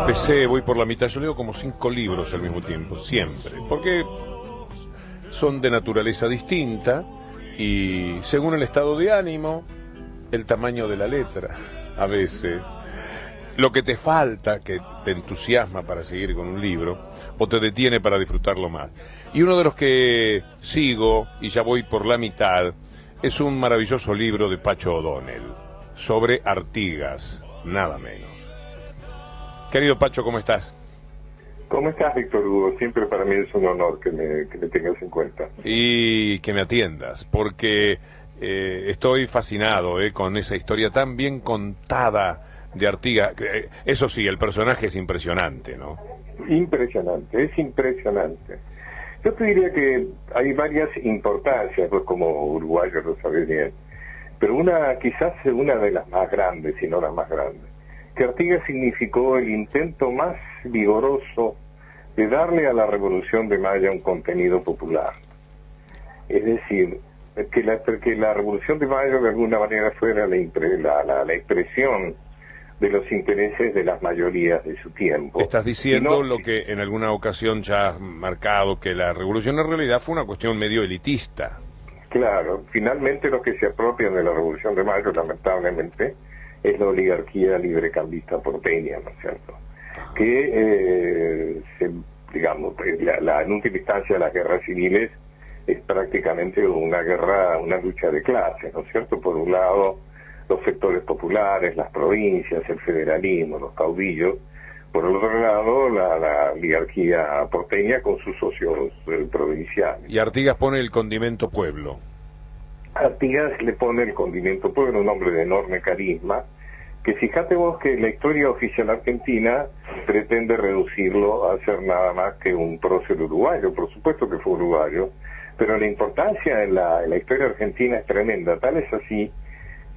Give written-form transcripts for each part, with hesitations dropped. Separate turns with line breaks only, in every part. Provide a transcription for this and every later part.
empecé, voy por la mitad, yo leo como 5 libros al mismo tiempo, siempre, porque son de naturaleza distinta y según el estado de ánimo, el tamaño de la letra, a veces, lo que te falta, que te entusiasma para seguir con un libro, o te detiene para disfrutarlo más. Y uno de los que sigo, y ya voy por la mitad, es un maravilloso libro de Pacho O'Donnell, sobre Artigas, nada menos. Querido Pacho, ¿cómo estás?
¿Cómo estás, Víctor Hugo? Siempre para mí es un honor que me tengas en cuenta.
Y que me atiendas, porque estoy fascinado con esa historia tan bien contada de Artigas. Eso sí, el personaje es impresionante, ¿no?
Impresionante, es impresionante. Yo te diría que hay varias importancias, pues como uruguayo lo sabes bien, pero quizás una de las más grandes, si no la más grande, que Artigas significó el intento más vigoroso de darle a la Revolución de Mayo un contenido popular. Es decir, que la Revolución de Mayo de alguna manera fuera la expresión de los intereses de las mayorías de su tiempo.
Estás diciendo lo que en alguna ocasión ya has marcado, que la revolución en realidad fue una cuestión medio elitista.
Claro, finalmente los que se apropian de la Revolución de Mayo, lamentablemente, es la oligarquía librecambista porteña, ¿no es cierto? Que, en última instancia, las guerras civiles es prácticamente una lucha de clases, ¿no es cierto? Por un lado, los sectores populares, las provincias, el federalismo, los caudillos; por el otro lado, la oligarquía porteña con sus socios provinciales.
Y Artigas pone el condimento pueblo.
Artigas le pone el condimento pueblo, un hombre de enorme carisma, que fíjate vos que la historia oficial argentina pretende reducirlo a ser nada más que un prócer uruguayo. Por supuesto que fue uruguayo, pero la importancia en la historia argentina es tremenda, tal es así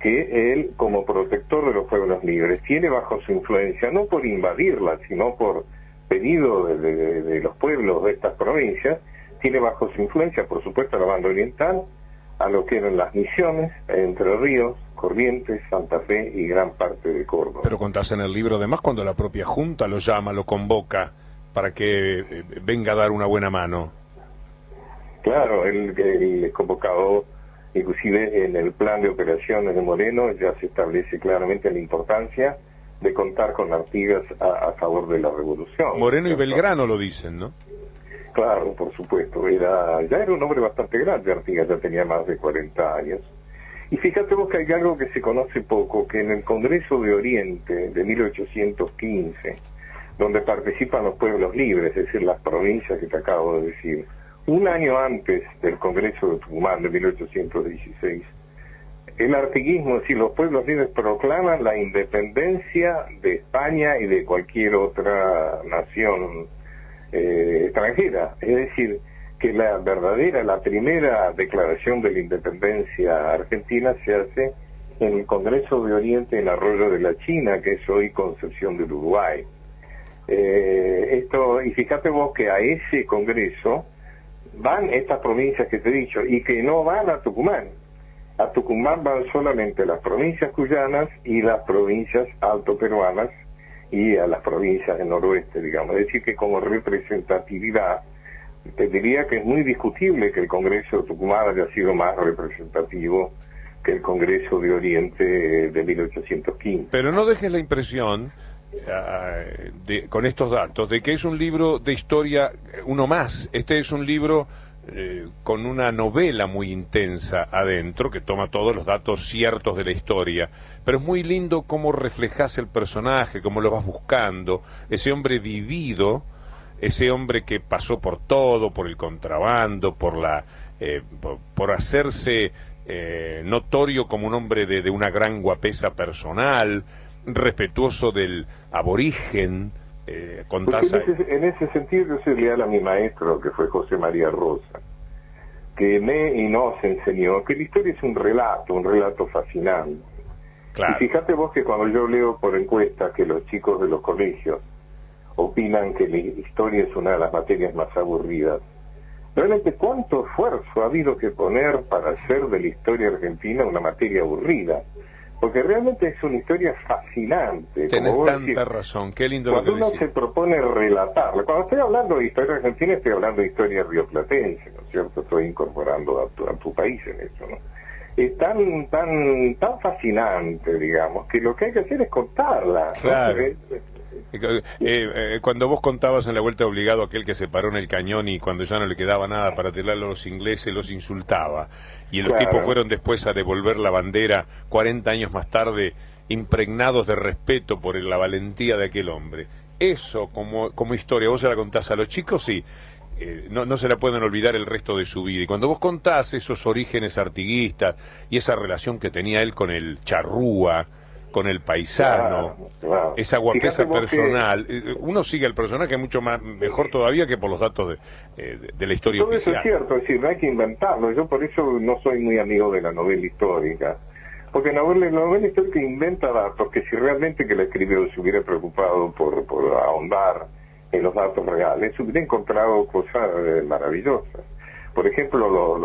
que él, como protector de los pueblos libres, tiene bajo su influencia, no por invadirla, sino por pedido de los pueblos de estas provincias, tiene bajo su influencia, por supuesto, a la banda oriental, a lo que eran las Misiones, Entre Ríos, Corrientes, Santa Fe y gran parte de Córdoba.
Pero contás en el libro, además, cuando la propia Junta lo llama, lo convoca para que venga a dar una buena mano.
Claro, el convocado, inclusive en el plan de operaciones de Moreno, ya se establece claramente la importancia de contar con Artigas a favor de la revolución.
Moreno y Belgrano lo dicen, ¿no?
Claro, por supuesto. Ya era un hombre bastante grande, Artigas ya tenía más de 40 años. Y fíjate vos que hay algo que se conoce poco, que en el Congreso de Oriente de 1815, donde participan los pueblos libres, es decir, las provincias que te acabo de decir, un año antes del Congreso de Tucumán de 1816, el artiguismo, es decir, los pueblos libres proclaman la independencia de España y de cualquier otra nación extranjera. Es decir, que la primera declaración de la independencia argentina se hace en el Congreso de Oriente en Arroyo de la China, que es hoy Concepción del Uruguay. Y fíjate vos que a ese Congreso van estas provincias que te he dicho, y que no van a Tucumán. A Tucumán van solamente las provincias cuyanas y las provincias altoperuanas y a las provincias del noroeste, digamos. Es decir, que como representatividad, te diría que es muy discutible que el Congreso de Tucumán haya sido más representativo que el Congreso de Oriente de 1815.
Pero no dejes la impresión, con estos datos, de que es un libro de historia, uno más. Este es un libro con una novela muy intensa adentro, que toma todos los datos ciertos de la historia, pero es muy lindo cómo reflejas el personaje, cómo lo vas buscando, ese hombre vivido, ese hombre que pasó por todo, por el contrabando, por hacerse notorio como un hombre de una gran guapesa personal, respetuoso del aborigen.
En ese sentido yo soy leal a mi maestro, que fue José María Rosa, que nos enseñó que la historia es un relato fascinante. Claro. Y fíjate vos que cuando yo leo por encuestas que los chicos de los colegios opinan que la historia es una de las materias más aburridas, realmente cuánto esfuerzo ha habido que poner para hacer de la historia argentina una materia aburrida. porque realmente es una historia fascinante.
Tenés
como vos
tanta
decís,
razón, qué lindo lo que
cuando uno
decís.
se propone relatarla, cuando estoy hablando de historia argentina, estoy hablando de historia rioplatense, ¿no es cierto? Estoy incorporando a tu país en eso, ¿no? Es tan fascinante, digamos, que lo que hay que hacer es contarla, ¿no?
Claro. Cuando vos contabas en La Vuelta Obligado aquel que se paró en el cañón y cuando ya no le quedaba nada para tirarle a los ingleses los insultaba, y los
Claro.
tipos fueron después a devolver la bandera 40 años más tarde impregnados de respeto por la valentía de aquel hombre. Eso como historia, vos se la contás a los chicos y no se la pueden olvidar el resto de su vida. Y cuando vos contás esos orígenes artiguistas y esa relación que tenía él con el charrúa, con el paisano,
Claro.
esa guapesa
Fíjate vos
personal, uno sigue al personaje mucho mejor todavía que por los datos de la historia
todo eso
oficial.
es cierto, es decir, no hay que inventarlo. Yo por eso no soy muy amigo de la novela histórica, porque la novela histórica inventa datos que si realmente que la escribió se hubiera preocupado por ahondar en los datos reales, se hubiera encontrado cosas maravillosas. Por ejemplo,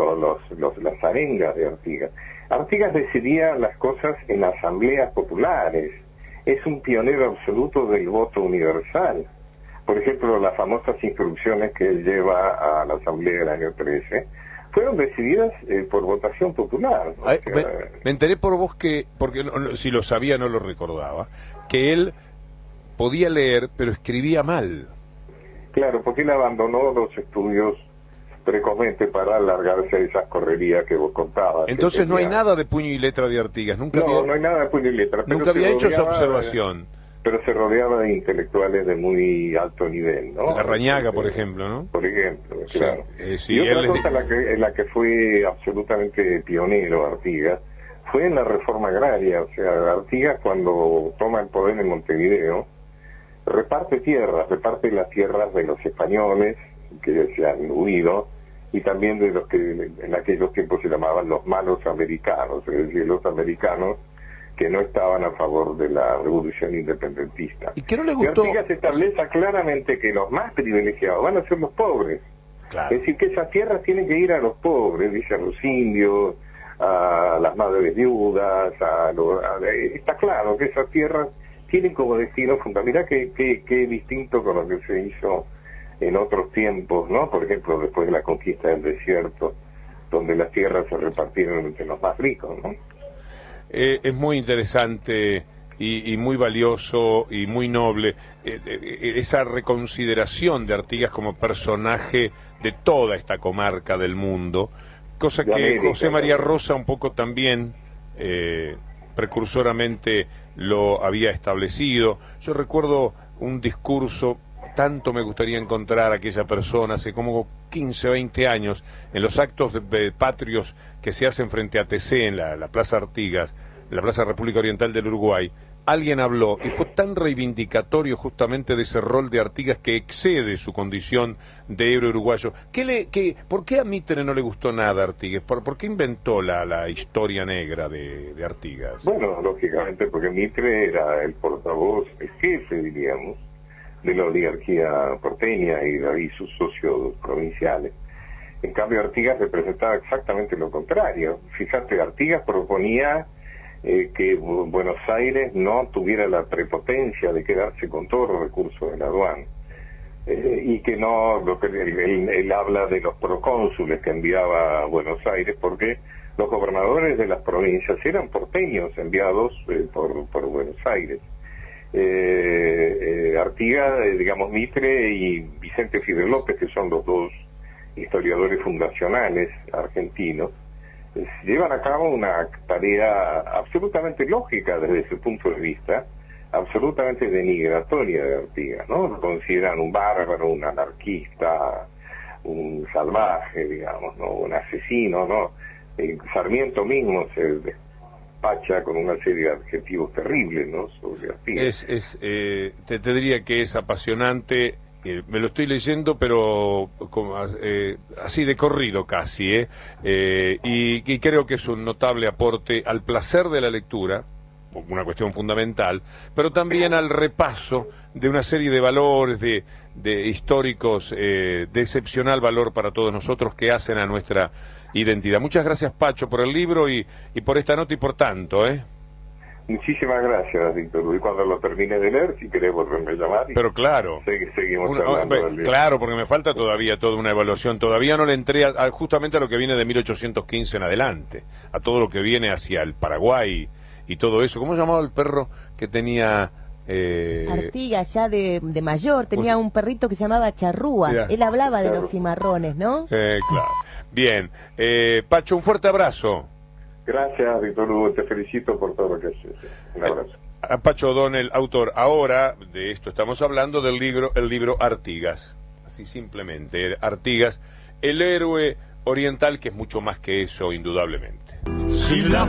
las arengas de Artigas. Artigas decidía las cosas en asambleas populares. Es un pionero absoluto del voto universal. Por ejemplo, las famosas instrucciones que él lleva a la asamblea del año 13 fueron decididas por votación popular.
Ay, me enteré por vos porque si lo sabía no lo recordaba, que él podía leer pero escribía mal.
Claro, porque él abandonó los estudios precozmente para alargarse a esas correrías que vos contabas.
Entonces no hay nada de puño y letra de Artigas.
No hay nada de puño y letra.
Nunca había hecho esa observación.
Pero se rodeaba de intelectuales de muy alto nivel, ¿no?
Larrañaga, por ejemplo, ¿no?
Por ejemplo,
Sí,
claro.
sí,
Y otra
él
cosa en la que fue absolutamente pionero Artigas fue en la reforma agraria. O sea, Artigas cuando toma el poder en Montevideo reparte las tierras de los españoles que se han huido y también de los que en aquellos tiempos se llamaban los malos americanos, es decir, los americanos que no estaban a favor de la revolución independentista.
¿Y qué no le gustó?
Y Artigas establece claramente que los más privilegiados van a ser los pobres.
Claro.
Es decir, que esas tierras tienen que ir a los pobres, dice, a los indios, a las madres viudas, está claro que esas tierras tienen como destino fundamental. Mirá que distinto con lo que se hizo en otros tiempos, ¿no? Por ejemplo, después de la conquista del desierto, donde las tierras se repartieron entre los más ricos, ¿no?
Es muy interesante y muy valioso y muy noble esa reconsideración de Artigas como personaje de toda esta comarca del mundo, cosa que
América,
José María
también.
Rosa un poco también precursoramente lo había establecido. Yo recuerdo un discurso, tanto me gustaría encontrar a aquella persona hace como 15, 20 años, en los actos patrios que se hacen frente a TC en la Plaza Artigas, en la Plaza República Oriental del Uruguay. Alguien habló y fue tan reivindicatorio justamente de ese rol de Artigas que excede su condición de héroe uruguayo. ¿Por qué a Mitre no le gustó nada Artigas? ¿Por qué inventó la historia negra de Artigas?
Bueno, lógicamente porque Mitre era el portavoz, el jefe, diríamos, de la oligarquía porteña y de ahí sus socios provinciales. En cambio, Artigas representaba exactamente lo contrario. Fíjate, Artigas proponía que Buenos Aires no tuviera la prepotencia de quedarse con todos los recursos de la aduana. Y que no, él habla de los procónsules que enviaba a Buenos Aires, porque los gobernadores de las provincias eran porteños enviados por Buenos Aires. Artigas, digamos, Mitre y Vicente Fidel López, que son los dos historiadores fundacionales argentinos, llevan a cabo una tarea absolutamente lógica desde su punto de vista, absolutamente denigratoria de Artigas, ¿no? Lo consideran un bárbaro, un anarquista, un salvaje, digamos, ¿no? Un asesino, ¿no? Sarmiento mismo se despacha con una serie de adjetivos terribles, ¿no? Sobre Artigas.
Te diría que es apasionante. Me lo estoy leyendo, pero como, así de corrido casi, y creo que es un notable aporte al placer de la lectura, una cuestión fundamental, pero también al repaso de una serie de valores, de históricos de excepcional valor para todos nosotros que hacen a nuestra identidad. Muchas gracias, Pacho, por el libro y por esta nota y por tanto,
Muchísimas gracias, Víctor. Y cuando lo termine de leer, si querés volverme a llamar.
Pero claro.
Seguimos hablando del libro.
Claro, porque me falta todavía toda una evaluación. Todavía no le entré justamente a lo que viene de 1815 en adelante. A todo lo que viene hacia el Paraguay y todo eso. ¿Cómo se llamaba el perro que tenía...
Artigas, ya de mayor, tenía un perrito que se llamaba Charrúa. Mirá. Él hablaba de los cimarrones, ¿no?
Claro. Bien. Pacho, un fuerte abrazo.
Gracias, Víctor Hugo, te felicito por todo lo que haces. Un abrazo.
A Pacho O'Donnell, autor. Ahora, de esto estamos hablando del libro Artigas. Así simplemente, Artigas, el héroe oriental, que es mucho más que eso, indudablemente. Si la